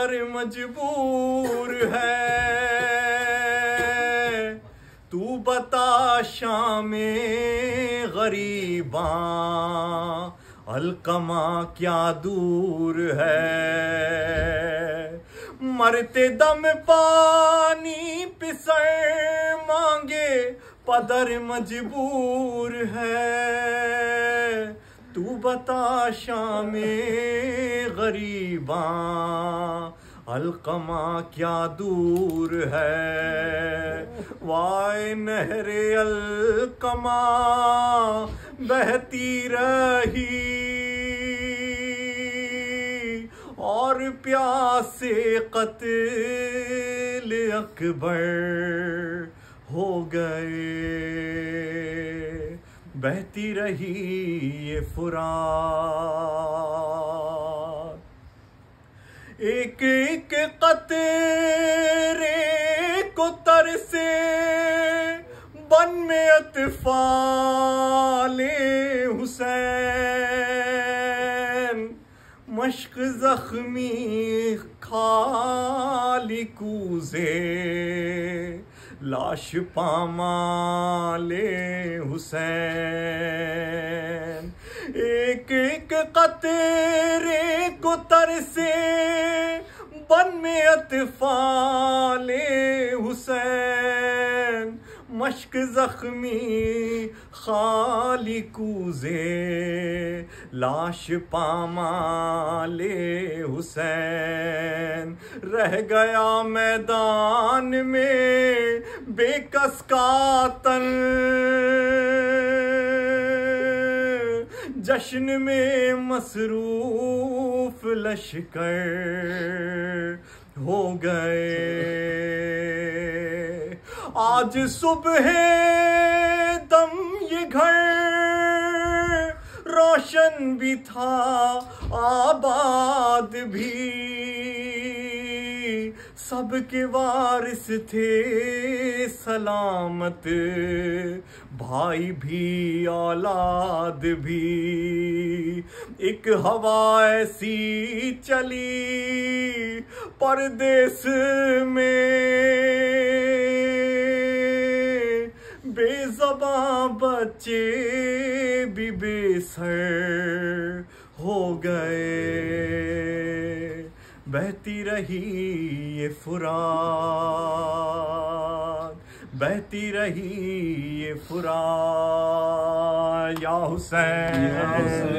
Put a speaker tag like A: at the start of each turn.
A: पदर मजबूर है। तू बता शामे गरीबां अलकमा क्या दूर है। मरते दम पानी पिसर मांगे पदर मजबूर है। तू बता शामे गरीबां अलकमा क्या दूर है। वाय नहरे अलकमा बहती रही और प्यासे कत्ल अकबर हो गए। बहती रही ये फुरात, एक एक कतरे को तरसे बन में अतफाले हुसैन। मश्क जख्मी खाली कूजे लाश पामाले हुसैन। एक एक कतरे को तरसे बन में अतफाले हुसैन। मश्क जख्मी खाली कूजे लाश पामाले हुसैन। रह गया मैदान में बेकस का तन, जश्न में मसरूफ लश्कर हो गए। आज सुबह दम ये घर रोशन भी था आबाद भी। सबके वारिस थे सलामत, भाई भी औलाद भी। एक हवा ऐसी चली परदेस में, बेज़बां बच्चे भी बेसर हो गए। बहती रही ये फुरात, बहती रही ये फुरात। या हुसैन,